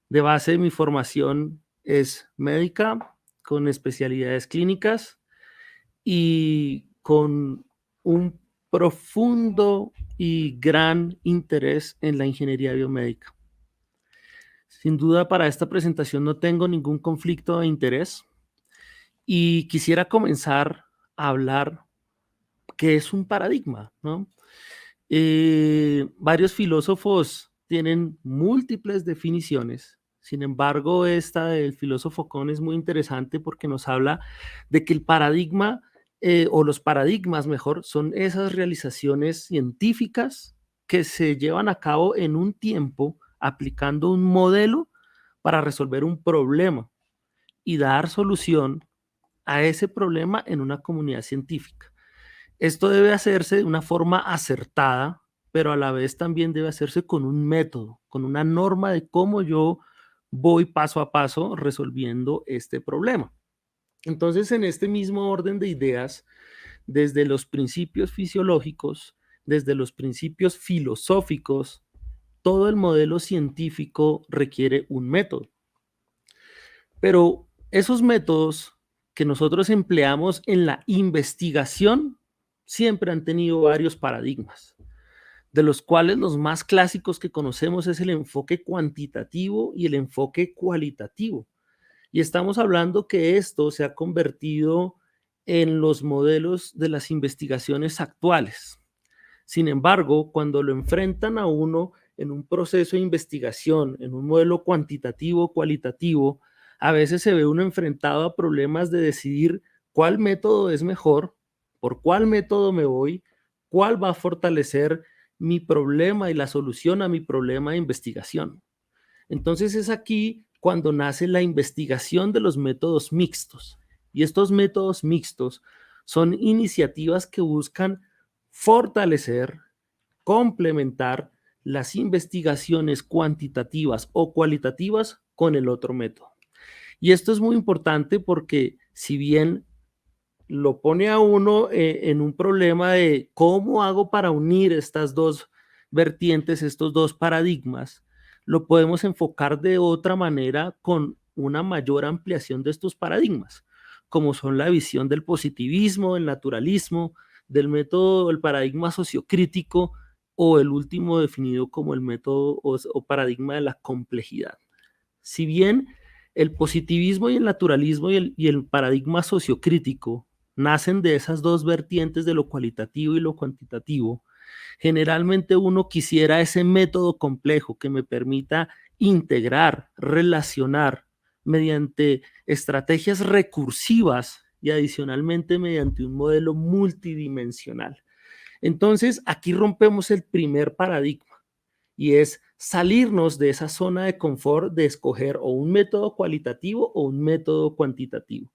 De base, mi formación es médica, con especialidades clínicas y con un profundo y gran interés en la ingeniería biomédica. Sin duda, para esta presentación no tengo ningún conflicto de interés y quisiera comenzar a hablar qué es un paradigma, ¿no? Varios filósofos tienen múltiples definiciones. Sin embargo, esta del filósofo Kohn es muy interesante porque nos habla de que el paradigma, o los paradigmas mejor, son esas realizaciones científicas que se llevan a cabo en un tiempo aplicando un modelo para resolver un problema y dar solución a ese problema en una comunidad científica. Esto debe hacerse de una forma acertada, pero a la vez también debe hacerse con un método, con una norma de cómo yo voy paso a paso resolviendo este problema. Entonces, en este mismo orden de ideas, desde los principios fisiológicos, desde los principios filosóficos, todo el modelo científico requiere un método. Pero esos métodos que nosotros empleamos en la investigación siempre han tenido varios paradigmas, de los cuales los más clásicos que conocemos es el enfoque cuantitativo y el enfoque cualitativo. Y estamos hablando que esto se ha convertido en los modelos de las investigaciones actuales. Sin embargo, cuando lo enfrentan a uno en un proceso de investigación, en un modelo cuantitativo, cualitativo, a veces se ve uno enfrentado a problemas de decidir cuál método es mejor, por cuál método me voy, cuál va a fortalecer mi problema y la solución a mi problema de investigación. Entonces es aquí cuando nace la investigación de los métodos mixtos. Y estos métodos mixtos son iniciativas que buscan fortalecer, complementar las investigaciones cuantitativas o cualitativas con el otro método. Y esto es muy importante porque si bien lo pone a uno en un problema de cómo hago para unir estas dos vertientes, estos dos paradigmas, lo podemos enfocar de otra manera con una mayor ampliación de estos paradigmas, como son la visión del positivismo, el naturalismo, del método, el paradigma sociocrítico o el último definido como el método o paradigma de la complejidad. Si bien el positivismo y el naturalismo y el paradigma sociocrítico nacen de esas dos vertientes de lo cualitativo y lo cuantitativo, generalmente uno quisiera ese método complejo que me permita integrar, relacionar mediante estrategias recursivas y adicionalmente mediante un modelo multidimensional. Entonces, aquí rompemos el primer paradigma y es salirnos de esa zona de confort de escoger o un método cualitativo o un método cuantitativo.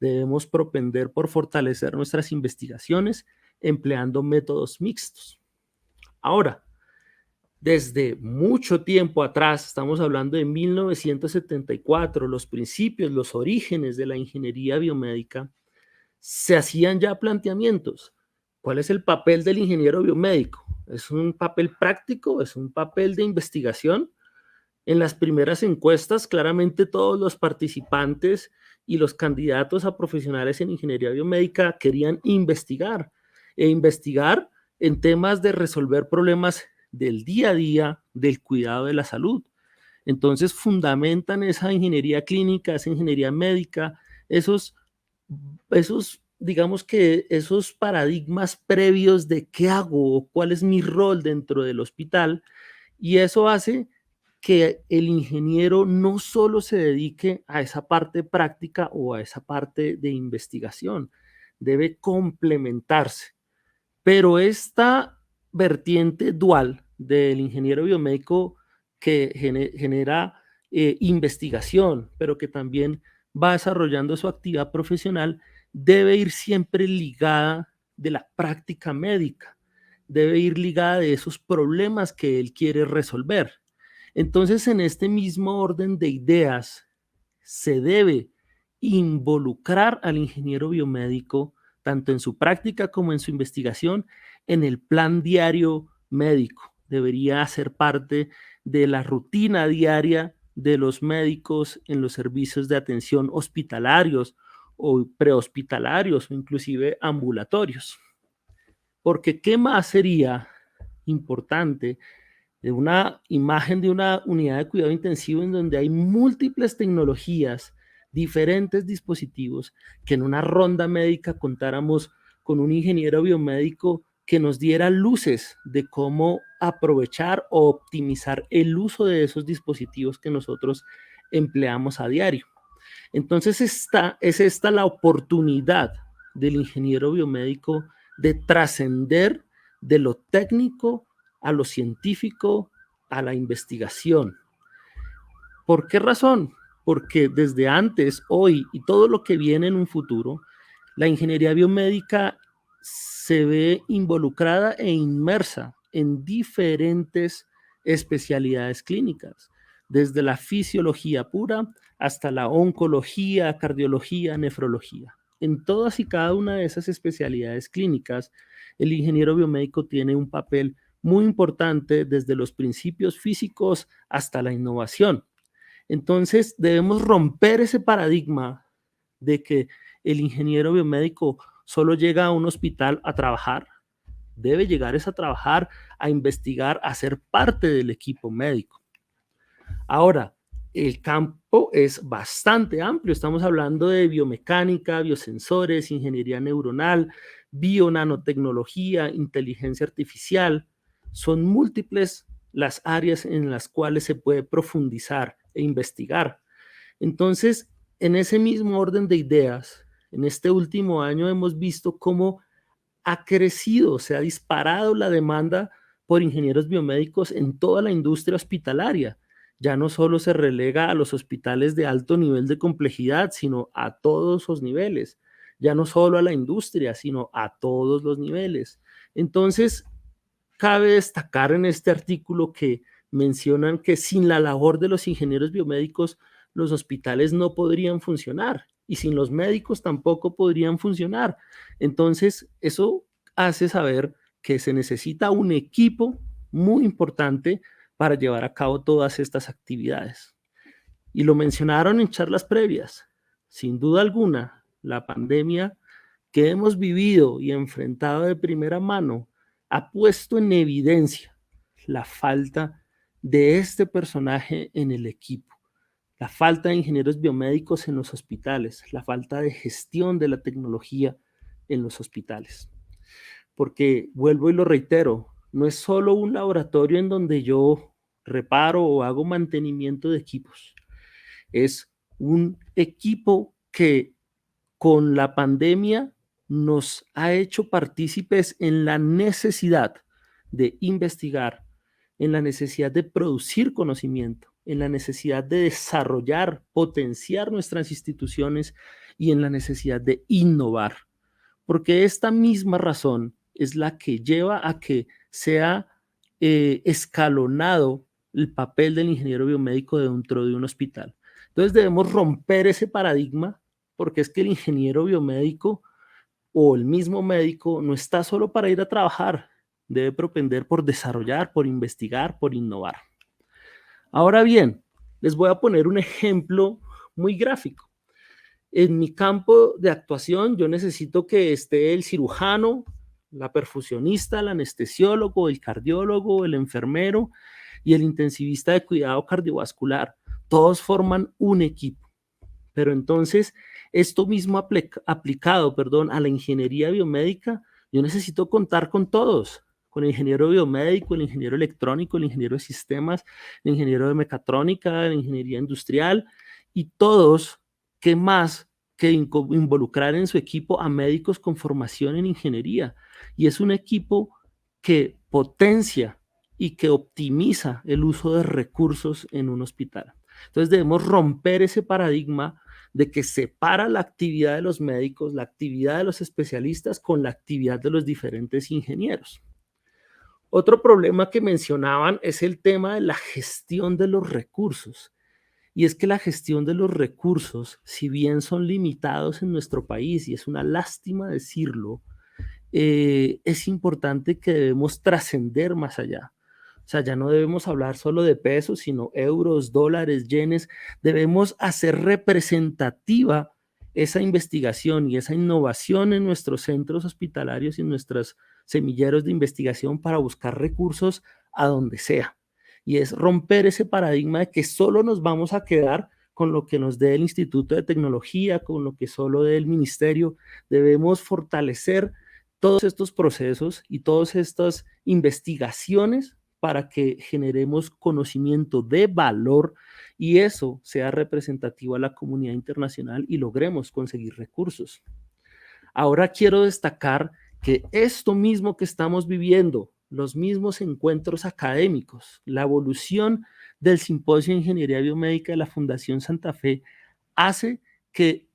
Debemos propender por fortalecer nuestras investigaciones empleando métodos mixtos. Ahora, desde mucho tiempo atrás, estamos hablando de 1974, los principios, los orígenes de la ingeniería biomédica, se hacían ya planteamientos. ¿Cuál es el papel del ingeniero biomédico? ¿Es un papel práctico? ¿Es un papel de investigación? En las primeras encuestas, claramente todos los participantes y los candidatos a profesionales en ingeniería biomédica querían investigar investigar en temas de resolver problemas del día a día del cuidado de la salud. Entonces fundamentan esa ingeniería clínica, esa ingeniería médica, esos, digamos que esos paradigmas previos de qué hago o cuál es mi rol dentro del hospital, y eso hace que el ingeniero no solo se dedique a esa parte práctica o a esa parte de investigación, debe complementarse. Pero esta vertiente dual del ingeniero biomédico que genera investigación, pero que también va desarrollando su actividad profesional, debe ir siempre ligada de la práctica médica, debe ir ligada de esos problemas que él quiere resolver. Entonces, en este mismo orden de ideas, se debe involucrar al ingeniero biomédico, tanto en su práctica como en su investigación, en el plan diario médico. Debería ser parte de la rutina diaria de los médicos en los servicios de atención hospitalarios o prehospitalarios o inclusive ambulatorios. Porque ¿qué más sería importante de una imagen de una unidad de cuidado intensivo en donde hay múltiples tecnologías, diferentes dispositivos, que en una ronda médica contáramos con un ingeniero biomédico que nos diera luces de cómo aprovechar o optimizar el uso de esos dispositivos que nosotros empleamos a diario? Entonces es esta la oportunidad del ingeniero biomédico de trascender de lo técnico a lo científico, a la investigación. ¿Por qué razón? Porque desde antes, hoy y todo lo que viene en un futuro, la ingeniería biomédica se ve involucrada e inmersa en diferentes especialidades clínicas, desde la fisiología pura hasta la oncología, cardiología, nefrología. En todas y cada una de esas especialidades clínicas, el ingeniero biomédico tiene un papel muy importante desde los principios físicos hasta la innovación. Entonces, debemos romper ese paradigma de que el ingeniero biomédico solo llega a un hospital a trabajar. Debe llegar es a trabajar, a investigar, a ser parte del equipo médico. Ahora, el campo es bastante amplio. Estamos hablando de biomecánica, biosensores, ingeniería neuronal, bionanotecnología, inteligencia artificial. Son múltiples las áreas en las cuales se puede profundizar e investigar. Entonces, en ese mismo orden de ideas, en este último año hemos visto cómo ha crecido, se ha disparado la demanda por ingenieros biomédicos en toda la industria hospitalaria. Ya no solo se relega a los hospitales de alto nivel de complejidad, sino a todos los niveles. Ya no solo a la industria, sino a todos los niveles. Entonces, cabe destacar en este artículo que mencionan que sin la labor de los ingenieros biomédicos, los hospitales no podrían funcionar y sin los médicos tampoco podrían funcionar. Entonces, eso hace saber que se necesita un equipo muy importante para llevar a cabo todas estas actividades. Y lo mencionaron en charlas previas. Sin duda alguna, la pandemia que hemos vivido y enfrentado de primera mano ha puesto en evidencia la falta de este personaje en el equipo, la falta de ingenieros biomédicos en los hospitales, la falta de gestión de la tecnología en los hospitales. Porque, vuelvo y lo reitero, no es solo un laboratorio en donde yo reparo o hago mantenimiento de equipos, es un equipo que con la pandemia nos ha hecho partícipes en la necesidad de investigar, en la necesidad de producir conocimiento, en la necesidad de desarrollar, potenciar nuestras instituciones y en la necesidad de innovar. Porque esta misma razón es la que lleva a que sea escalonado el papel del ingeniero biomédico dentro de un hospital. Entonces debemos romper ese paradigma porque es que el ingeniero biomédico o el mismo médico no está solo para ir a trabajar, debe propender por desarrollar, por investigar, por innovar. Ahora bien, les voy a poner un ejemplo muy gráfico. En mi campo de actuación, yo necesito que esté el cirujano, la perfusionista, el anestesiólogo, el cardiólogo, el enfermero y el intensivista de cuidado cardiovascular. Todos forman un equipo. Pero entonces, esto mismo aplicado, perdón, a la ingeniería biomédica, yo necesito contar con todos, con el ingeniero biomédico, el ingeniero electrónico, el ingeniero de sistemas, el ingeniero de mecatrónica, la ingeniería industrial y todos, ¿qué más que involucrar en su equipo a médicos con formación en ingeniería? Y es un equipo que potencia y que optimiza el uso de recursos en un hospital. Entonces debemos romper ese paradigma de que separa la actividad de los médicos, la actividad de los especialistas con la actividad de los diferentes ingenieros. Otro problema que mencionaban es el tema de la gestión de los recursos. Y es que la gestión de los recursos, si bien son limitados en nuestro país, y es una lástima decirlo, es importante que debemos trascender más allá, O sea, ya no debemos hablar solo de pesos, sino euros, dólares, yenes. Debemos hacer representativa esa investigación y esa innovación en nuestros centros hospitalarios y en nuestros semilleros de investigación para buscar recursos a donde sea. Y es romper ese paradigma de que solo nos vamos a quedar con lo que nos dé el Instituto de Tecnología, con lo que solo dé el Ministerio. Debemos fortalecer todos estos procesos y todas estas investigaciones para que generemos conocimiento de valor y eso sea representativo a la comunidad internacional y logremos conseguir recursos. Ahora quiero destacar que esto mismo que estamos viviendo, los mismos encuentros académicos, la evolución del Simposio de Ingeniería Biomédica de la Fundación Santa Fe, hace que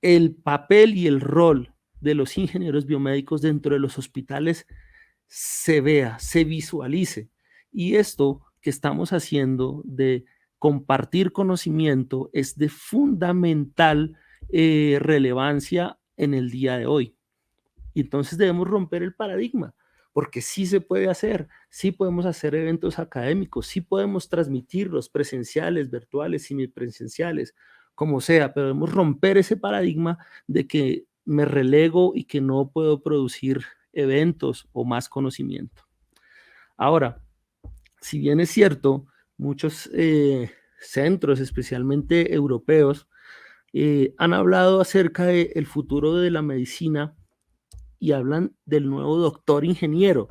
el papel y el rol de los ingenieros biomédicos dentro de los hospitales se vea, se visualice. Y esto que estamos haciendo de compartir conocimiento es de fundamental relevancia en el día de hoy. Y entonces debemos romper el paradigma, porque sí se puede hacer, sí podemos hacer eventos académicos, sí podemos transmitirlos presenciales, virtuales, semipresenciales, como sea, pero debemos romper ese paradigma de que me relego y que no puedo producir eventos o más conocimiento. Ahora, si bien es cierto, muchos centros, especialmente europeos, han hablado acerca del futuro de la medicina y hablan del nuevo doctor ingeniero.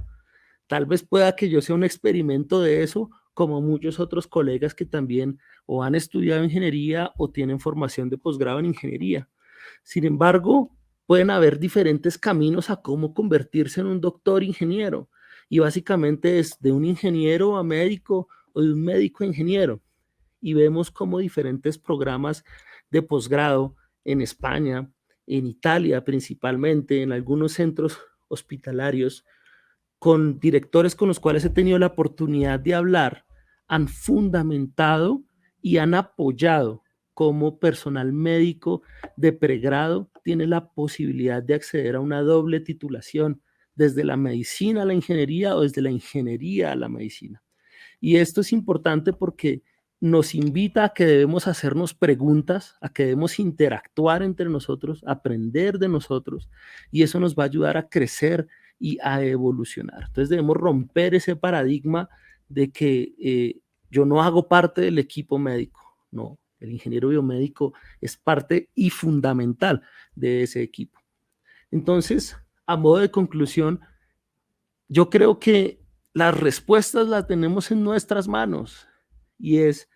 Tal vez pueda que yo sea un experimento de eso, como muchos otros colegas que también o han estudiado ingeniería o tienen formación de posgrado en ingeniería. Sin embargo, pueden haber diferentes caminos a cómo convertirse en un doctor ingeniero. Y básicamente es de un ingeniero a médico o de un médico a ingeniero. Y vemos cómo diferentes programas de posgrado en España, en Italia principalmente, en algunos centros hospitalarios, con directores con los cuales he tenido la oportunidad de hablar, han fundamentado y han apoyado cómo personal médico de pregrado tiene la posibilidad de acceder a una doble titulación desde la medicina a la ingeniería o desde la ingeniería a la medicina. Y esto es importante porque nos invita a que debemos hacernos preguntas, a que debemos interactuar entre nosotros, aprender de nosotros, y eso nos va a ayudar a crecer y a evolucionar. Entonces debemos romper ese paradigma de que yo no hago parte del equipo médico, no, el ingeniero biomédico es parte y fundamental de ese equipo. Entonces, a modo de conclusión, yo creo que las respuestas las tenemos en nuestras manos y es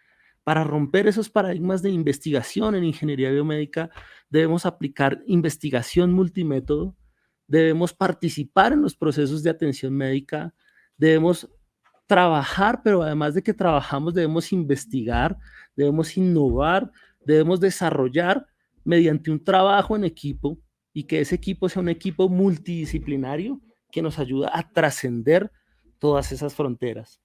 para romper esos paradigmas de investigación en ingeniería biomédica, debemos aplicar investigación multimétodo, debemos participar en los procesos de atención médica, debemos trabajar, pero además de que trabajamos, debemos investigar, debemos innovar, debemos desarrollar mediante un trabajo en equipo y que ese equipo sea un equipo multidisciplinario que nos ayuda a trascender todas esas fronteras.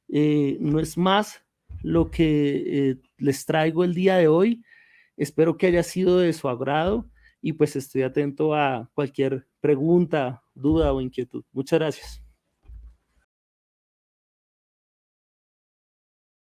No es más lo que les traigo el día de hoy. Espero que haya sido de su agrado y pues estoy atento a cualquier pregunta, duda o inquietud. Muchas gracias.